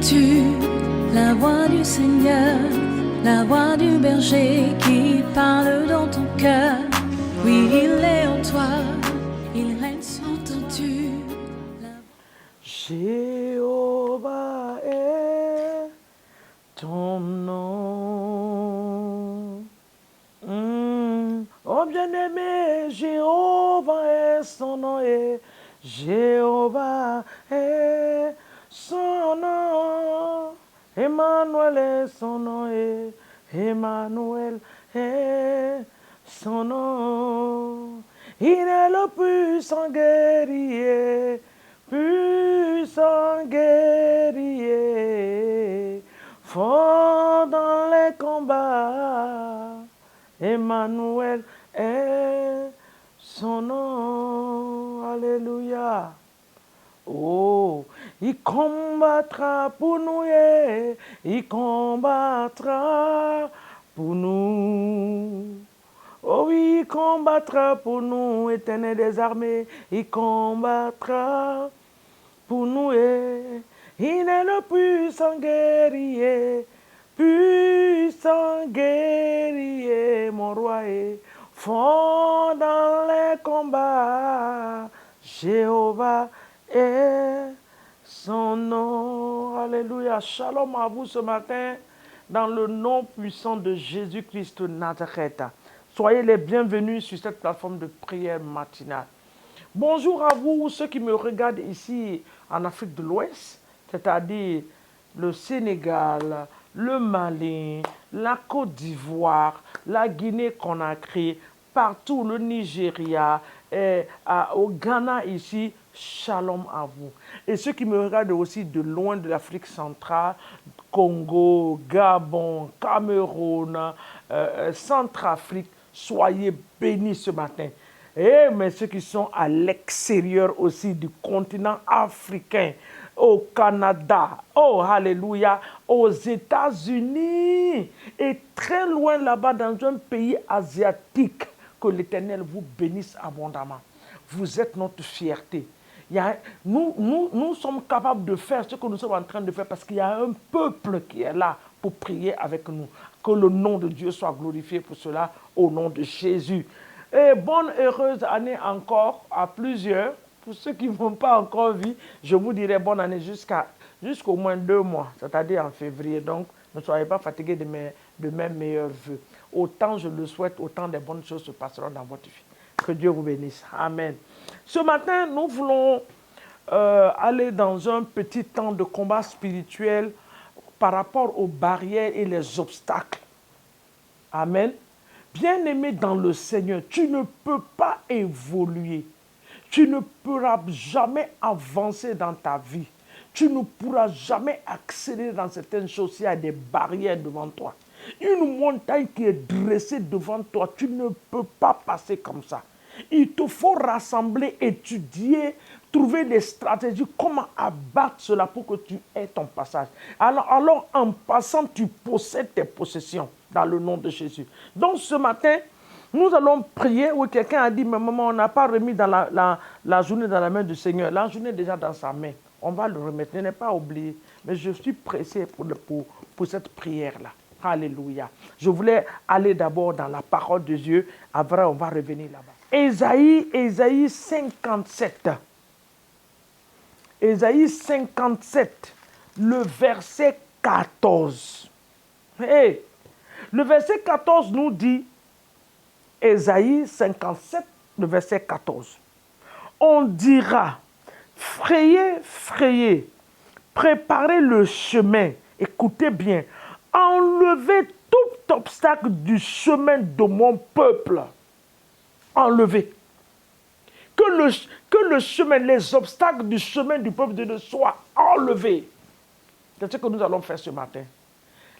entends-tu la voix du Seigneur, la voix du berger qui parle dans ton cœur? Oui, il est en toi, il règne sur entends-tu. Jéhovah est ton nom. Oh bien-aimé, Jéhovah est son nom et Jéhovah est son nom. Emmanuel est son nom et Emmanuel est son nom. Il est le puissant guerrier, puissant guerrier, fort dans les combats. Emmanuel est son nom. Alléluia. Oh, il combattra pour nous, il combattra pour nous. Oh oui, il combattra pour nous, Éternel des armées, il combattra pour nous. Il est le puissant guerrier, puissant guerrier, mon roi est fort dans les combats. Jéhovah est son nom. Alléluia. Shalom à vous ce matin, dans le nom puissant de Jésus-Christ de Nazareth. Soyez les bienvenus sur cette plateforme de prière matinale. Bonjour à vous, ceux qui me regardent ici en Afrique de l'Ouest, c'est-à-dire le Sénégal, le Mali, la Côte d'Ivoire, la Guinée-Conakry, partout, le Nigeria, au Ghana ici, shalom à vous. Et ceux qui me regardent aussi de loin de l'Afrique centrale, Congo, Gabon, Cameroun, Centrafrique, soyez bénis ce matin. Et mais ceux qui sont à l'extérieur aussi du continent africain, au Canada, oh alléluia, aux États-Unis et très loin là-bas dans un pays asiatique, que l'Éternel vous bénisse abondamment. Vous êtes notre fierté. Nous sommes capables de faire ce que nous sommes en train de faire parce qu'il y a un peuple qui est là pour prier avec nous. Que le nom de Dieu soit glorifié pour cela au nom de Jésus. Et bonne heureuse année encore à plusieurs. Pour ceux qui ne m'ont pas encore vu, je vous dirai bonne année jusqu'au moins 2 mois, c'est-à-dire en février. Donc, ne soyez pas fatigués de mes meilleurs vœux. Autant je le souhaite, autant de bonnes choses se passeront dans votre vie. Que Dieu vous bénisse. Amen. Ce matin, nous voulons aller dans un petit temps de combat spirituel par rapport aux barrières et les obstacles. Amen. Bien-aimé dans le Seigneur, tu ne peux pas évoluer. Tu ne pourras jamais avancer dans ta vie. Tu ne pourras jamais accélérer dans certaines choses s'il y a des barrières devant toi. Une montagne qui est dressée devant toi, tu ne peux pas passer comme ça. Il te faut rassembler, étudier, trouver des stratégies, comment abattre cela pour que tu aies ton passage. Alors en passant, tu possèdes tes possessions dans le nom de Jésus. Donc ce matin, nous allons prier. Oui, quelqu'un a dit, mais maman, on n'a pas remis dans la journée dans la main du Seigneur. La journée est déjà dans sa main. On va le remettre. Ne l'ai pas oublié. Mais je suis pressé pour cette prière-là. Alléluia. Je voulais aller d'abord dans la parole de Dieu. Après, on va revenir là-bas. Ésaïe 57. Ésaïe 57, le verset 14. Hey, le verset 14 nous dit, Ésaïe 57, le verset 14. On dira, frayez, frayez, préparez le chemin. Écoutez bien, enlevez tout obstacle du chemin de mon peuple. Enlevez. Que le chemin, les obstacles du chemin du peuple de Dieu soient enlevés. C'est ce que nous allons faire ce matin.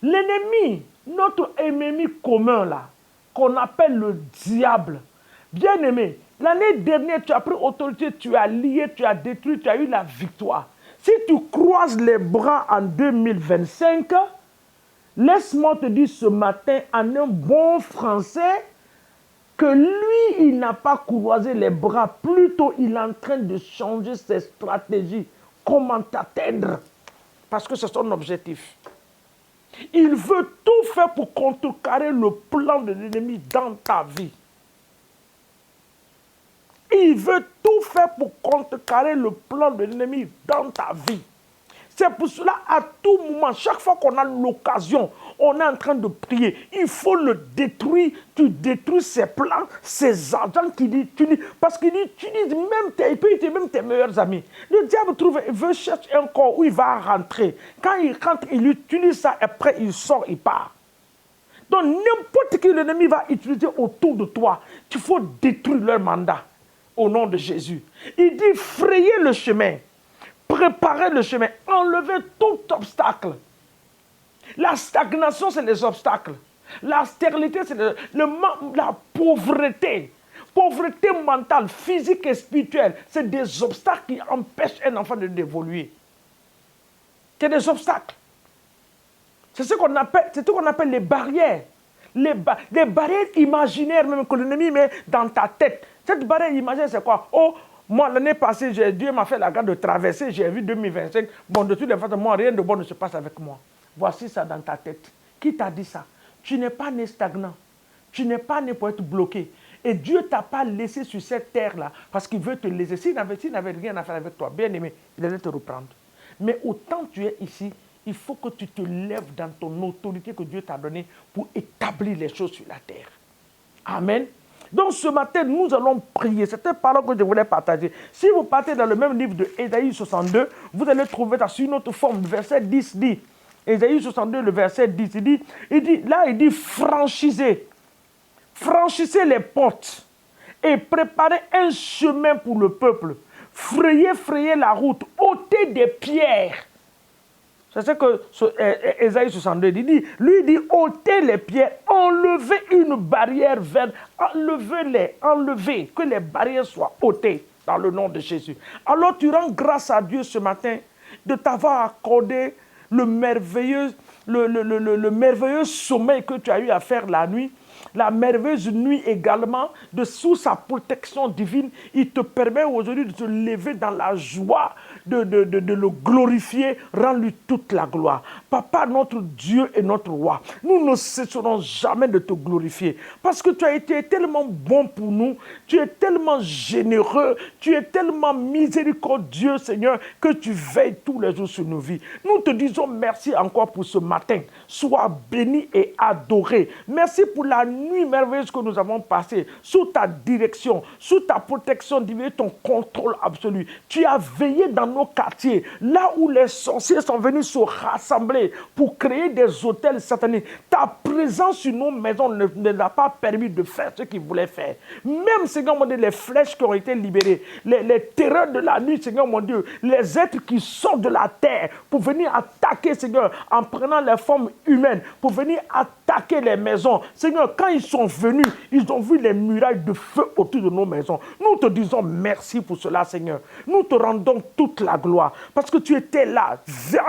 L'ennemi, notre ennemi commun là, qu'on appelle le diable, bien aimé, l'année dernière tu as pris autorité, tu as lié, tu as détruit, tu as eu la victoire. Si tu croises les bras en 2025, laisse-moi te dire ce matin en un bon français, que lui, il n'a pas croisé les bras. Plutôt, il est en train de changer ses stratégies. Comment t'atteindre? parce que c'est son objectif. Il veut tout faire pour contrecarrer le plan de l'ennemi dans ta vie. Il veut tout faire pour contrecarrer le plan de l'ennemi dans ta vie. C'est pour cela, à tout moment, chaque fois qu'on a l'occasion, on est en train de prier. Il faut le détruire. Tu détruis ses plans, ses agents qu'il utilise. Parce qu'il utilise même il peut utiliser même tes meilleurs amis. Le diable veut chercher un corps où il va rentrer. Quand il rentre, il utilise ça. Après, il sort, il part. Donc, n'importe qui l'ennemi va utiliser autour de toi, il faut détruire leur mandat. Au nom de Jésus. Il dit frayer le chemin. Préparer le chemin. Enlever tout obstacle. La stagnation, c'est les obstacles. La stérilité, c'est la pauvreté. Pauvreté mentale, physique et spirituelle. C'est des obstacles qui empêchent un enfant d'évoluer. C'est des obstacles. C'est ce qu'on appelle les barrières. Les barrières imaginaires même que l'ennemi met dans ta tête. Cette barrière imaginaire, c'est quoi? Oh, moi, l'année passée, Dieu m'a fait la grâce de traverser, j'ai vu 2025. Bon, de toutes les façons, moi, rien de bon ne se passe avec moi. Voici ça dans ta tête. Qui t'a dit ça? Tu n'es pas né stagnant. Tu n'es pas né pour être bloqué. Et Dieu ne t'a pas laissé sur cette terre-là parce qu'il veut te laisser. S'il n'avait rien à faire avec toi, bien aimé, il allait te reprendre. Mais autant tu es ici, il faut que tu te lèves dans ton autorité que Dieu t'a donnée pour établir les choses sur la terre. Amen. Donc ce matin, nous allons prier. C'était une parole que je voulais partager. Si vous partez dans le même livre de Ésaïe 62, vous allez trouver ça sur une autre forme. Le verset 10 dit, Ésaïe 62, le verset 10, il dit, franchissez les portes et préparez un chemin pour le peuple. Frayez la route, ôtez des pierres. C'est ce que Ésaïe 62 dit. Lui dit, ôtez les pierres, enlevez une barrière verte, enlevez, que les barrières soient ôtées dans le nom de Jésus. Alors tu rends grâce à Dieu ce matin de t'avoir accordé le merveilleux sommeil que tu as eu à faire la nuit. La merveilleuse nuit également, sous sa protection divine, il te permet aujourd'hui de te lever dans la joie, de le glorifier, rends-lui toute la gloire. Papa, notre Dieu et notre roi, nous ne cesserons jamais de te glorifier parce que tu as été tellement bon pour nous, tu es tellement généreux, tu es tellement miséricordieux, Seigneur, que tu veilles tous les jours sur nos vies. Nous te disons merci encore pour ce matin. Sois béni et adoré. Merci pour la nuit merveilleuse que nous avons passée, sous ta direction, sous ta protection divine, ton contrôle absolu. Tu as veillé dans nos quartiers, là où les sorciers sont venus se rassembler pour créer des hôtels sataniques. Ta présence sur nos maisons ne leur a pas permis de faire ce qu'ils voulaient faire. Même, Seigneur mon Dieu, les flèches qui ont été libérées, les terreurs de la nuit, Seigneur mon Dieu, les êtres qui sortent de la terre pour venir attaquer, Seigneur, en prenant les formes humaines, pour venir attaquer les maisons. Seigneur, quand ils sont venus, ils ont vu les murailles de feu autour de nos maisons. Nous te disons merci pour cela, Seigneur. Nous te rendons toute la gloire parce que tu étais là,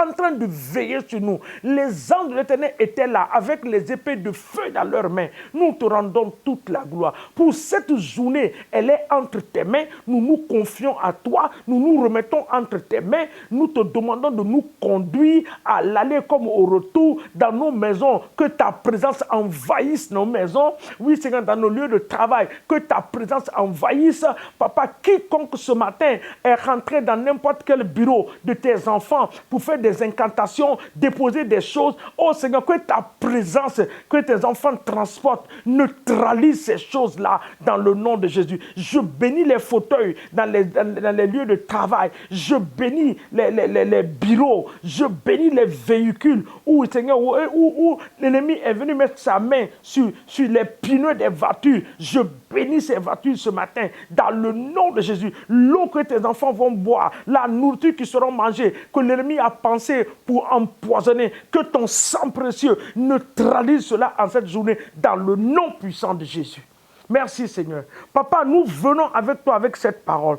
en train de veiller sur nous. Les anges de l'Éternel étaient là avec les épées de feu dans leurs mains. Nous te rendons toute la gloire. Pour cette journée, elle est entre tes mains. Nous nous confions à toi. Nous nous remettons entre tes mains. Nous te demandons de nous conduire à l'aller comme au retour dans nos maisons. Que ta présence envahisse nos maisons. Oui, Seigneur, dans nos lieux de travail. Que ta présence envahisse. Papa, quiconque ce matin est rentré dans n'importe quel bureau de tes enfants pour faire des incantations, déposer des choses. Oh Seigneur, que ta présence, que tes enfants transportent, neutralise ces choses-là dans le nom de Jésus. Je bénis les fauteuils dans les lieux de travail. Je bénis les bureaux. Je bénis les véhicules où, Seigneur, où l'ennemi est venu mettre sa main sur les pneus des voitures. Je bénis ces voitures ce matin dans le nom de Jésus. L'eau que tes enfants vont boire, la nourriture qui seront mangées, que l'ennemi a pensé pour empoisonner, que ton sang précieux neutralise cela en cette journée dans le nom puissant de Jésus. Merci Seigneur. Papa, nous venons avec toi avec cette parole.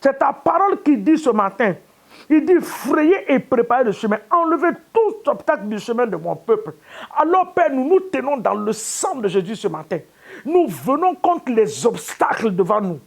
C'est ta parole qui dit ce matin, il dit frayer et préparer le chemin, enlever tout obstacle du chemin de mon peuple. Alors Père, nous nous tenons dans le sang de Jésus ce matin. Nous venons contre les obstacles devant nous.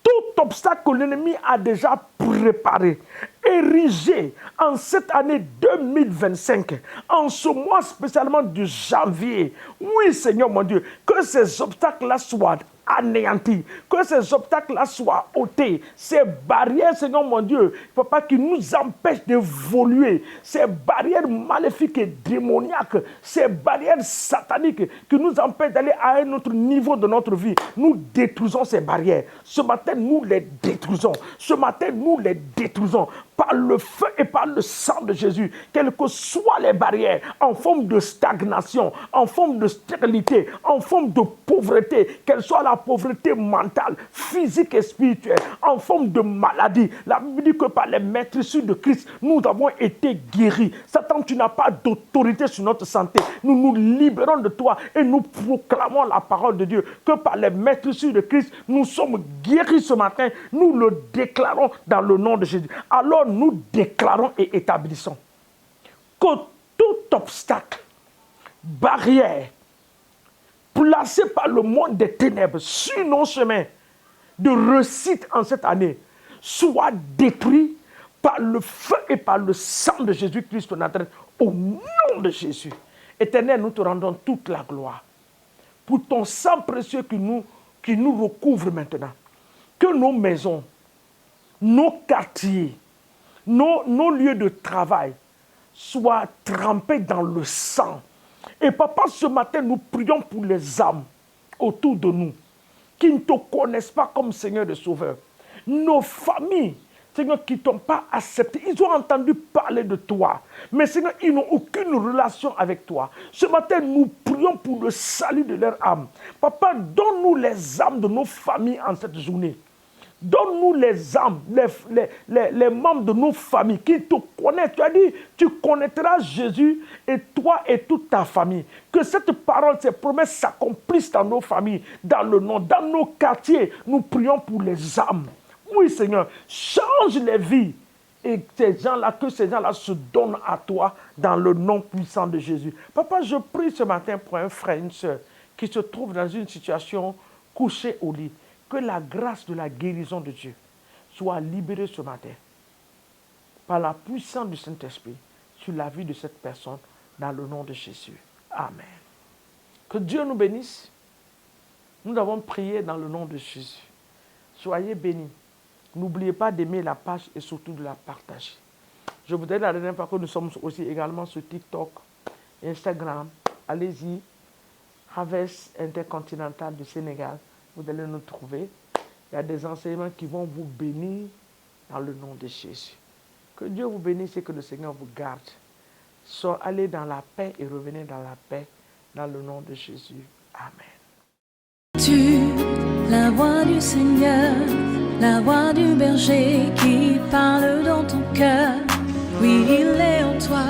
Tout obstacle que l'ennemi a déjà préparé, érigé en cette année 2025, en ce mois spécialement de janvier. Oui, Seigneur mon Dieu, que ces obstacles-là soient anéantis, que ces obstacles-là soient ôtés, ces barrières, Seigneur mon Dieu, Papa, qui nous empêchent d'évoluer, ces barrières maléfiques et démoniaques, ces barrières sataniques qui nous empêchent d'aller à un autre niveau de notre vie, nous détruisons ces barrières. Ce matin, nous les détruisons. Ce matin, nous les détruisons par le feu et par le sang de Jésus, quelles que soient les barrières, en forme de stagnation, en forme de stérilité, en forme de pauvreté, qu'elle soit la pauvreté mentale, physique et spirituelle, en forme de maladie. La Bible dit que par les maîtresses de Christ, nous avons été guéris. Satan, tu n'as pas d'autorité sur notre santé. Nous nous libérons de toi et nous proclamons la parole de Dieu, que par les maîtresses de Christ, nous sommes guéris ce matin. Nous le déclarons dans le nom de Jésus. Alors nous déclarons et établissons que tout obstacle, barrière, placé par le monde des ténèbres sur nos chemins de réussite en cette année, soit détruit par le feu et par le sang de Jésus-Christ de Nazareth, au nom de Jésus. Éternel, nous te rendons toute la gloire pour ton sang précieux qui nous recouvre maintenant. Que nos maisons, nos quartiers, nos lieux de travail soient trempés dans le sang. Et papa, ce matin, nous prions pour les âmes autour de nous qui ne te connaissent pas comme Seigneur et Sauveur. Nos familles, Seigneur, qui ne t'ont pas accepté. Ils ont entendu parler de toi. Mais Seigneur, ils n'ont aucune relation avec toi. Ce matin, nous prions pour le salut de leur âme. Papa, donne-nous les âmes de nos familles en cette journée. Donne-nous les âmes, les membres de nos familles qui te connaissent. Tu as dit, tu connaîtras Jésus et toi et toute ta famille. Que cette parole, ces promesses s'accomplissent dans nos familles, dans le nom, dans nos quartiers. Nous prions pour les âmes. Oui, Seigneur, change les vies. Et ces gens-là, que ces gens-là se donnent à toi dans le nom puissant de Jésus. Papa, je prie ce matin pour un frère, une soeur qui se trouve dans une situation couchée au lit. Que la grâce de la guérison de Dieu soit libérée ce matin par la puissance du Saint-Esprit sur la vie de cette personne dans le nom de Jésus. Amen. Que Dieu nous bénisse. Nous avons prié dans le nom de Jésus. Soyez bénis. N'oubliez pas d'aimer la page et surtout de la partager. Je vous dis la dernière fois que nous sommes aussi également sur TikTok, Instagram. Allez-y. Harvest Intercontinental du Sénégal. Vous allez nous trouver. Il y a des enseignements qui vont vous bénir dans le nom de Jésus. Que Dieu vous bénisse et que le Seigneur vous garde. Allez dans la paix et revenez dans la paix dans le nom de Jésus. Amen. Tu, la voix du Seigneur, la voix du berger qui parle dans ton cœur. Oui, il est en toi.